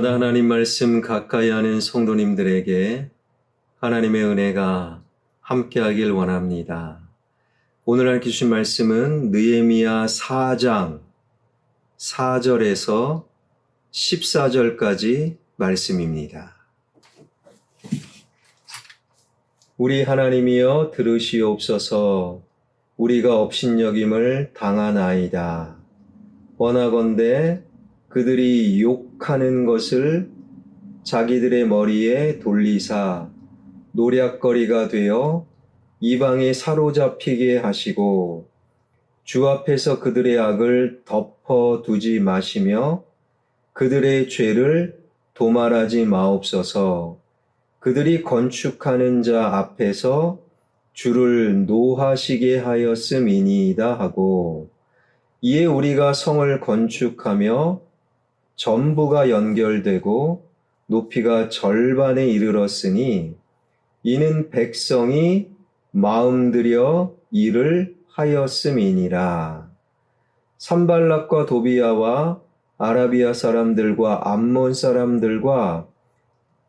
날마다 하나님 말씀 가까이 하는 성도님들에게 하나님의 은혜가 함께하길 원합니다. 오늘 함께 주신 말씀은 느헤미야 4장 4절에서 14절까지 말씀입니다. 우리 하나님이여 들으시옵소서. 우리가 업신여김을 당하나이다. 원하건대 그들이 욕하는 것을 자기들의 머리에 돌리사 노략거리가 되어 이방에 사로잡히게 하시고 주 앞에서 그들의 악을 덮어두지 마시며 그들의 죄를 도말하지 마옵소서. 그들이 건축하는 자 앞에서 주를 노하시게 하였음이니이다 하고, 이에 우리가 성을 건축하며 전부가 연결되고 높이가 절반에 이르렀으니 이는 백성이 마음들여 일을 하였음이니라. 산발락과 도비야와 아라비아 사람들과 암몬 사람들과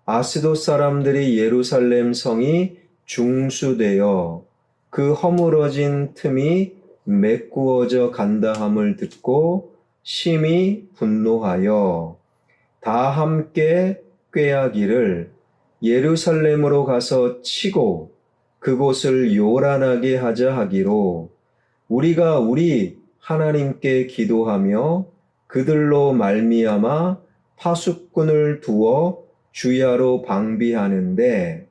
아스돗 사람들이 예루살렘 성이 중수되어 그 허물어진 틈이 메꾸어져 간다함을 듣고 심히 분노하여 다 함께 꾀하기를 예루살렘으로 가서 치고 그곳을 요란하게 하자 하기로, 우리가 우리 하나님께 기도하며 그들로 말미암아 파수꾼을 두어 주야로 방비하는데,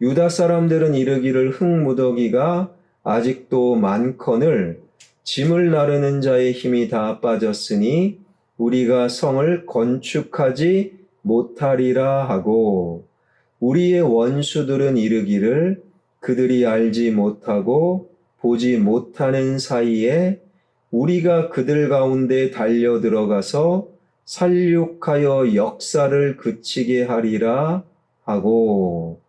유다 사람들은 이르기를 흙무더기가 아직도 많거늘 짐을 나르는 자의 힘이 다 빠졌으니 우리가 성을 건축하지 못하리라 하고, 우리의 원수들은 이르기를 그들이 알지 못하고 보지 못하는 사이에 우리가 그들 가운데 달려 들어가서 살육하여 역사를 그치게 하리라 하고,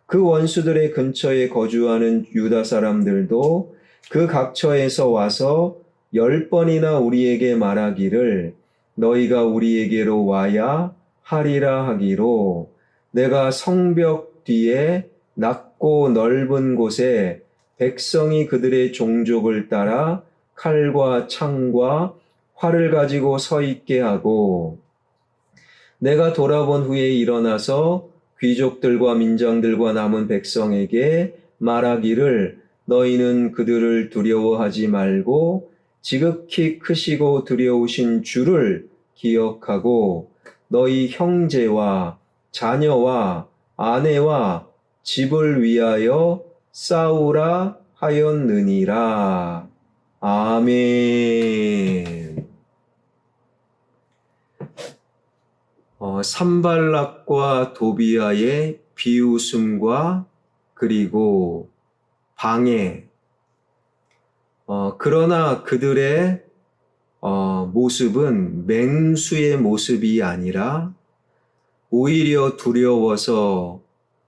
그 원수들의 근처에 거주하는 유다 사람들도 그 각처에서 와서 10번이나 우리에게 말하기를 너희가 우리에게로 와야 하리라 하기로, 내가 성벽 뒤에 낮고 넓은 곳에 백성이 그들의 종족을 따라 칼과 창과 활을 가지고 서 있게 하고, 내가 돌아본 후에 일어나서 귀족들과 민장들과 남은 백성에게 말하기를 너희는 그들을 두려워하지 말고 지극히 크시고 두려우신 주를 기억하고 너희 형제와 자녀와 아내와 집을 위하여 싸우라 하였느니라. 아멘. 산발락과 도비야의 비웃음과 그리고 방해. 그러나 그들의 모습은 맹수의 모습이 아니라 오히려 두려워서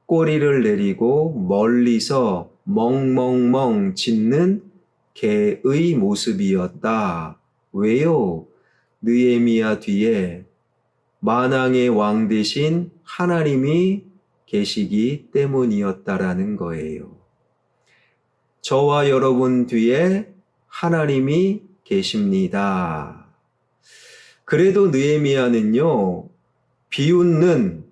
꼬리를 내리고 멀리서 멍멍멍 짖는 개의 모습이었다. 왜요? 느헤미야 뒤에 만왕의 왕 대신 하나님이 계시기 때문이었다라는 거예요. 저와 여러분 뒤에 하나님이 계십니다. 그래도 느헤미야는요, 비웃는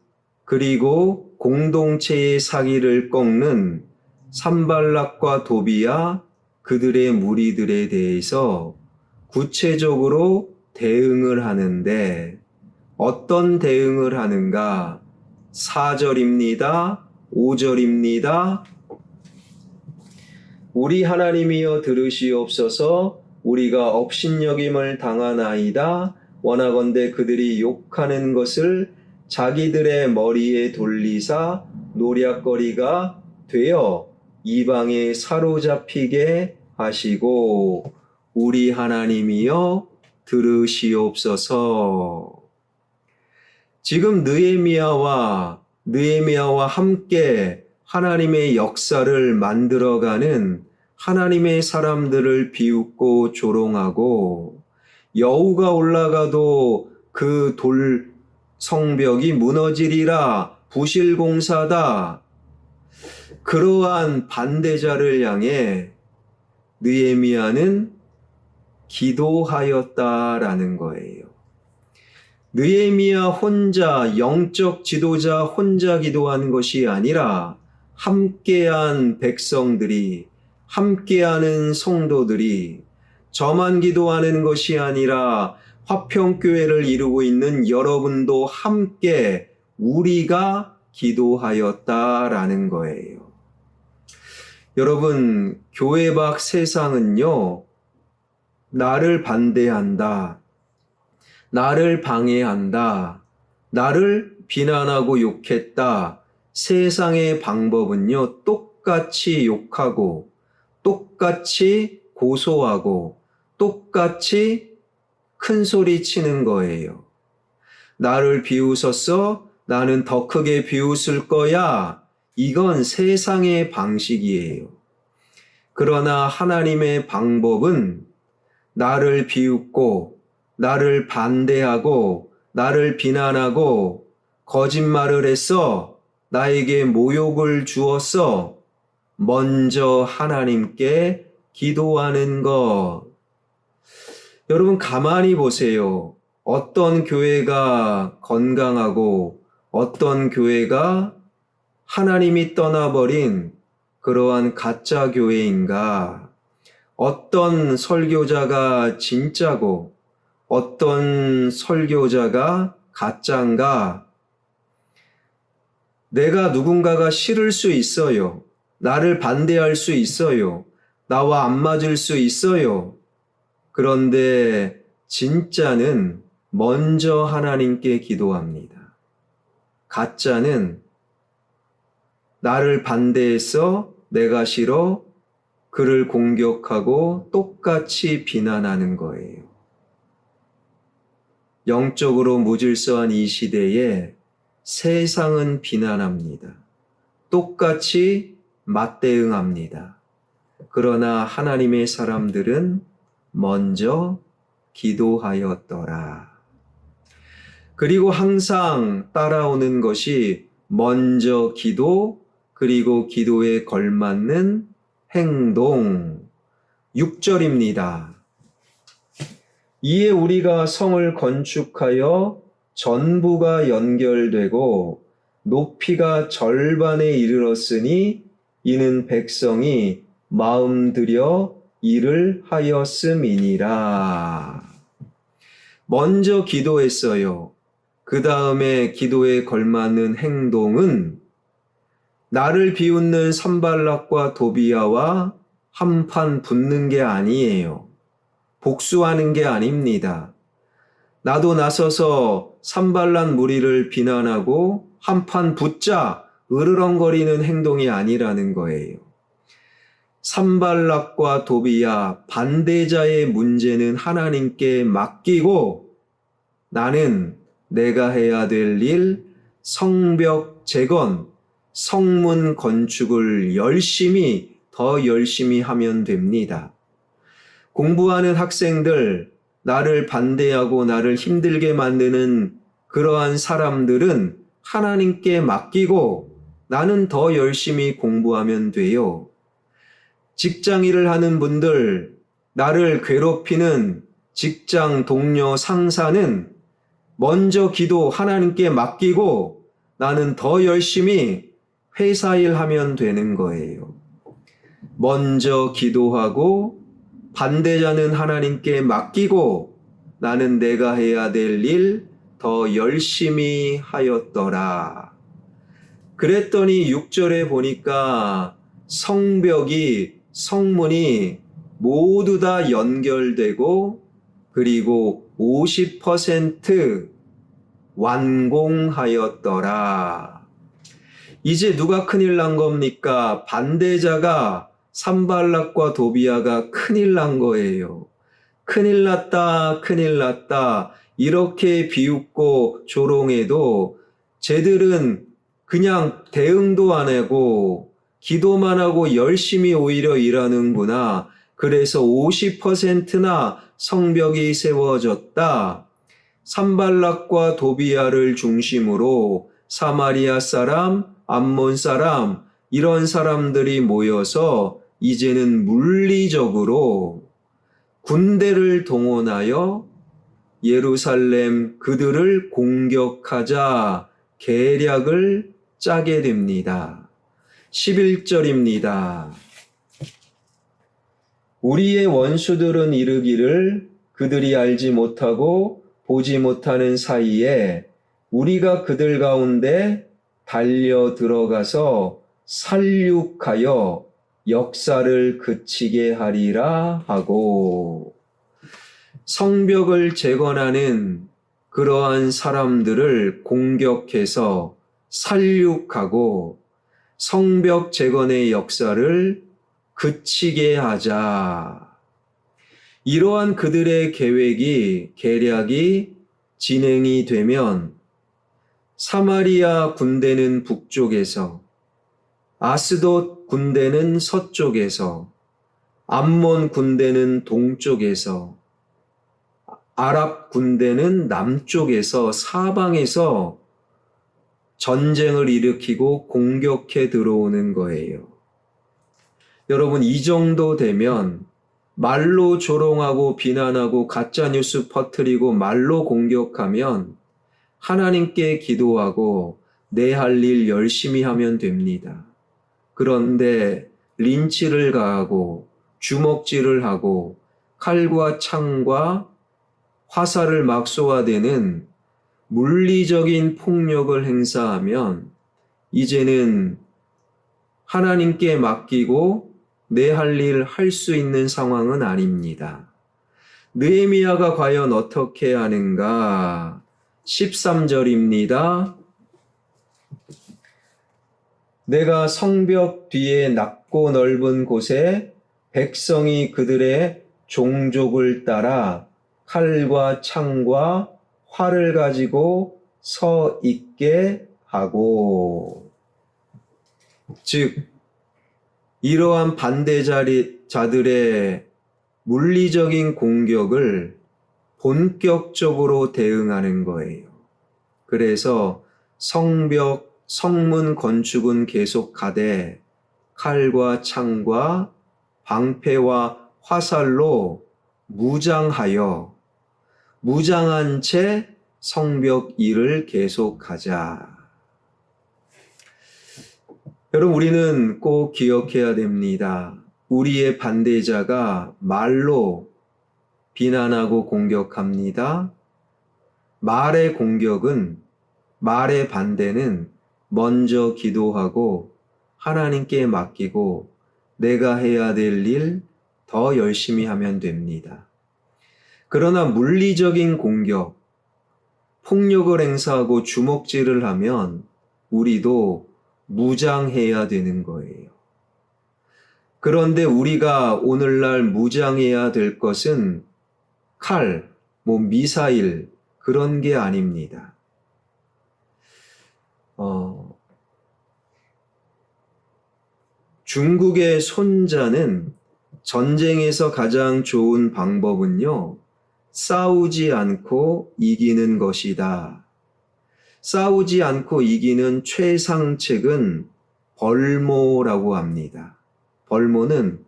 그리고 공동체의 사기를 꺾는 산발락과 도비야 그들의 무리들에 대해서 구체적으로 대응을 하는데, 어떤 대응을 하는가? 4절입니다. 5절입니다. 우리 하나님이여 들으시옵소서. 우리가 업신여김을 당하나이다. 원하건대 그들이 욕하는 것을 자기들의 머리에 돌리사 노략거리가 되어 이방에 사로잡히게 하시고, 우리 하나님이여 들으시옵소서. 지금 느헤미야와 함께 하나님의 역사를 만들어가는 하나님의 사람들을 비웃고 조롱하고, 여우가 올라가도 그 돌 성벽이 무너지리라. 부실공사다. 그러한 반대자를 향해 느헤미야는 기도하였다라는 거예요. 느헤미야 혼자, 영적 지도자 혼자 기도한 것이 아니라 함께한 백성들이, 함께하는 성도들이, 저만 기도하는 것이 아니라 화평교회를 이루고 있는 여러분도 함께 우리가 기도하였다라는 거예요. 여러분, 교회 밖 세상은요, 나를 반대한다, 나를 방해한다, 나를 비난하고 욕했다. 세상의 방법은요, 똑같이 욕하고, 똑같이 고소하고, 똑같이 큰 소리 치는 거예요. 나를 비웃었어? 나는 더 크게 비웃을 거야. 이건 세상의 방식이에요. 그러나 하나님의 방법은 나를 비웃고, 나를 반대하고, 나를 비난하고, 거짓말을 했어, 나에게 모욕을 주었어, 먼저 하나님께 기도하는 것. 여러분 가만히 보세요. 어떤 교회가 건강하고 어떤 교회가 하나님이 떠나버린 그러한 가짜 교회인가? 어떤 설교자가 진짜고 어떤 설교자가 가짜인가? 내가 누군가가 싫을 수 있어요. 나를 반대할 수 있어요. 나와 안 맞을 수 있어요. 그런데 진짜는 먼저 하나님께 기도합니다. 가짜는 나를 반대해서 내가 싫어 그를 공격하고 똑같이 비난하는 거예요. 영적으로 무질서한 이 시대에 세상은 비난합니다. 똑같이 맞대응합니다. 그러나 하나님의 사람들은 먼저 기도하였더라. 그리고 항상 따라오는 것이 먼저 기도, 그리고 기도에 걸맞는 행동. 6절입니다. 이에 우리가 성을 건축하여 전부가 연결되고 높이가 절반에 이르렀으니 이는 백성이 마음 들여 일을 하였음이니라. 먼저 기도했어요. 그 다음에 기도에 걸맞는 행동은 나를 비웃는 산발락과 도비야와 한판 붙는 게 아니에요. 복수하는 게 아닙니다. 나도 나서서 산발락 무리를 비난하고 한판 붙자 으르렁거리는 행동이 아니라는 거예요. 산발락과 도비야 반대자의 문제는 하나님께 맡기고 나는 내가 해야 될 일, 성벽 재건, 성문 건축을 더 열심히 하면 됩니다. 공부하는 학생들, 나를 반대하고 나를 힘들게 만드는 그러한 사람들은 하나님께 맡기고 나는 더 열심히 공부하면 돼요. 직장 일을 하는 분들, 나를 괴롭히는 직장 동료 상사는 먼저 기도 하나님께 맡기고 나는 더 열심히 회사 일 하면 되는 거예요. 먼저 기도하고 반대자는 하나님께 맡기고 나는 내가 해야 될 일 더 열심히 하였더라. 그랬더니 6절에 보니까 성문이 모두 다 연결되고 그리고 50% 완공하였더라. 이제 누가 큰일 난 겁니까? 반대자가 산발락과 도비야가 큰일 난 거예요. 큰일 났다, 큰일 났다. 이렇게 비웃고 조롱해도 쟤들은 그냥 대응도 안 하고 기도만 하고 열심히 오히려 일하는구나. 그래서 50%나 성벽이 세워졌다. 산발락과 도비아를 중심으로 사마리아 사람, 암몬 사람, 이런 사람들이 모여서 이제는 물리적으로 군대를 동원하여 예루살렘 그들을 공격하자 계략을 짜게 됩니다. 11절입니다. 우리의 원수들은 이르기를 그들이 알지 못하고 보지 못하는 사이에 우리가 그들 가운데 달려 들어가서 살육하여 역사를 그치게 하리라 하고, 성벽을 재건하는 그러한 사람들을 공격해서 살육하고 성벽 재건의 역사를 그치게 하자. 이러한 그들의 계략이 진행이 되면 사마리아 군대는 북쪽에서, 아스돗 군대는 서쪽에서, 암몬 군대는 동쪽에서, 아랍 군대는 남쪽에서, 사방에서 전쟁을 일으키고 공격해 들어오는 거예요. 여러분, 이 정도 되면 말로 조롱하고 비난하고 가짜뉴스 퍼뜨리고 말로 공격하면 하나님께 기도하고 내 할 일 열심히 하면 됩니다. 그런데 린치를 가하고 주먹질을 하고 칼과 창과 화살을 막 쏘아대는 물리적인 폭력을 행사하면 이제는 하나님께 맡기고 내 할 일 할 수 있는 상황은 아닙니다. 느헤미야가 과연 어떻게 하는가? 13절입니다. 내가 성벽 뒤에 낮고 넓은 곳에 백성이 그들의 종족을 따라 칼과 창과 활을 가지고 서 있게 하고, 즉 이러한 반대자들의 물리적인 공격을 본격적으로 대응하는 거예요. 그래서 성문 건축은 계속하되 칼과 창과 방패와 화살로 무장한 채 성벽 일을 계속하자. 여러분, 우리는 꼭 기억해야 됩니다. 우리의 반대자가 말로 비난하고 공격합니다. 말의 반대는 먼저 기도하고 하나님께 맡기고 내가 해야 될 일 더 열심히 하면 됩니다. 그러나 물리적인 공격, 폭력을 행사하고 주먹질을 하면 우리도 무장해야 되는 거예요. 그런데 우리가 오늘날 무장해야 될 것은 칼, 미사일, 그런 게 아닙니다. 중국의 손자는 전쟁에서 가장 좋은 방법은요, 싸우지 않고 이기는 것이다. 싸우지 않고 이기는 최상책은 벌모라고 합니다. 벌모는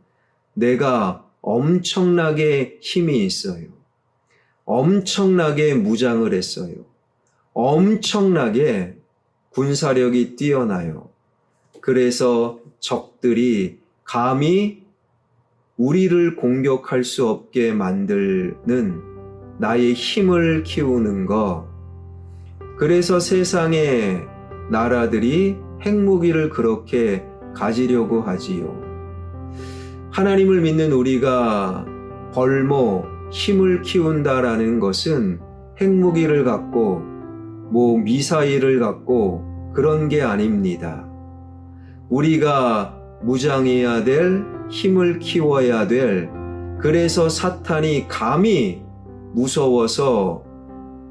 내가 엄청나게 힘이 있어요. 엄청나게 무장을 했어요. 엄청나게 군사력이 뛰어나요. 그래서 적들이 감히 우리를 공격할 수 없게 만드는 나의 힘을 키우는 것. 그래서 세상의 나라들이 핵무기를 그렇게 가지려고 하지요. 하나님을 믿는 우리가 벌모, 힘을 키운다라는 것은 핵무기를 갖고 미사일을 갖고 그런 게 아닙니다. 우리가 무장해야 될, 힘을 키워야 될, 그래서 사탄이 감히 무서워서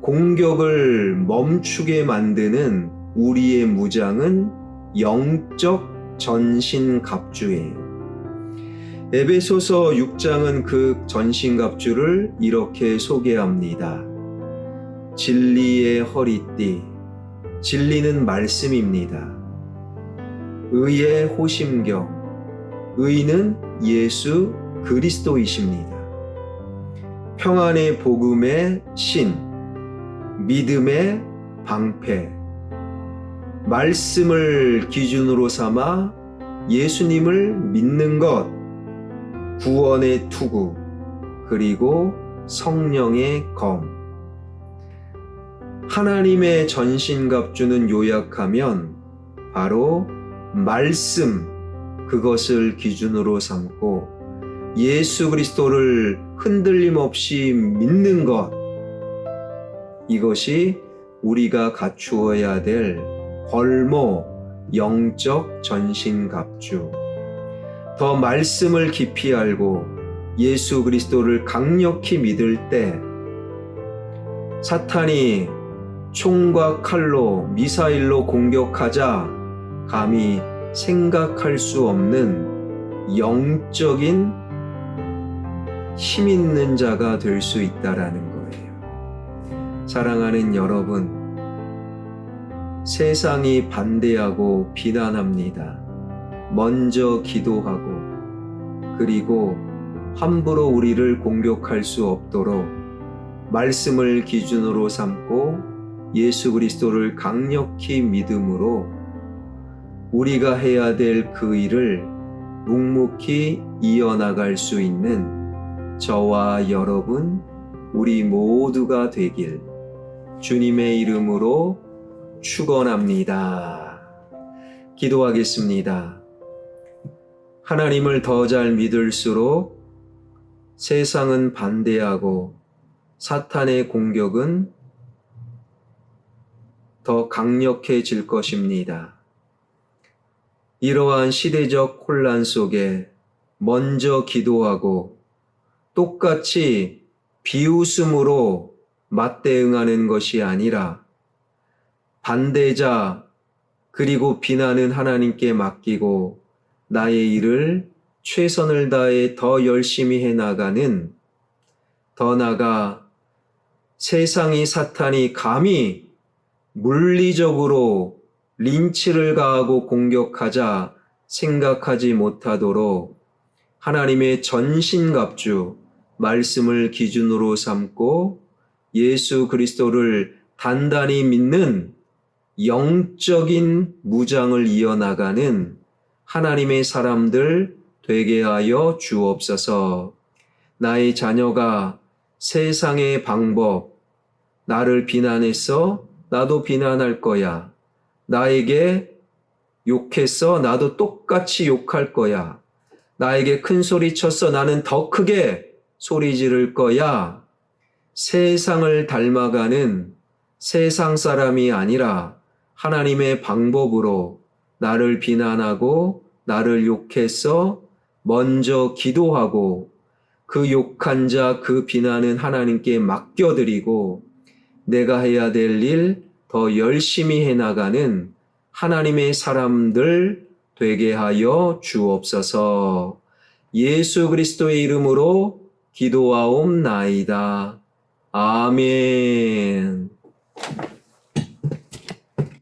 공격을 멈추게 만드는 우리의 무장은 영적 전신갑주예요. 에베소서 6장은 그 전신갑주를 이렇게 소개합니다. 진리의 허리띠, 진리는 말씀입니다. 의의 호심경, 의는 예수 그리스도이십니다. 평안의 복음의 신, 믿음의 방패, 말씀을 기준으로 삼아 예수님을 믿는 것, 구원의 투구, 그리고 성령의 검. 하나님의 전신갑주는 요약하면 바로 말씀, 그것을 기준으로 삼고 예수 그리스도를 흔들림 없이 믿는 것, 이것이 우리가 갖추어야 될 벌모 영적 전신갑주. 더 말씀을 깊이 알고 예수 그리스도를 강력히 믿을 때 사탄이 총과 칼로 미사일로 공격하자 감히 생각할 수 없는 영적인 힘 있는 자가 될 수 있다라는 거예요. 사랑하는 여러분, 세상이 반대하고 비난합니다. 먼저 기도하고 그리고 함부로 우리를 공격할 수 없도록 말씀을 기준으로 삼고 예수 그리스도를 강력히 믿음으로 우리가 해야 될 그 일을 묵묵히 이어나갈 수 있는 저와 여러분, 우리 모두가 되길 주님의 이름으로 축원합니다. 기도하겠습니다. 하나님을 더 잘 믿을수록 세상은 반대하고 사탄의 공격은 더 강력해질 것입니다. 이러한 시대적 혼란 속에 먼저 기도하고 똑같이 비웃음으로 맞대응하는 것이 아니라 반대자 그리고 비난은 하나님께 맡기고 나의 일을 최선을 다해 더 열심히 해나가는, 더 나아가 세상이 사탄이 감히 물리적으로 린치를 가하고 공격하자 생각하지 못하도록 하나님의 전신갑주 말씀을 기준으로 삼고 예수 그리스도를 단단히 믿는 영적인 무장을 이어나가는 하나님의 사람들 되게 하여 주옵소서. 나의 자녀가 세상의 방법, 나를 비난했어? 나도 비난할 거야. 나에게 욕했어? 나도 똑같이 욕할 거야. 나에게 큰 소리 쳤어? 나는 더 크게 소리 지를 거야. 세상을 닮아가는 세상 사람이 아니라 하나님의 방법으로 나를 비난하고 나를 욕했어? 먼저 기도하고 그 욕한 자, 그 비난은 하나님께 맡겨드리고 내가 해야 될 일 더 열심히 해나가는 하나님의 사람들 되게 하여 주옵소서. 예수 그리스도의 이름으로 기도하옵나이다. 아멘.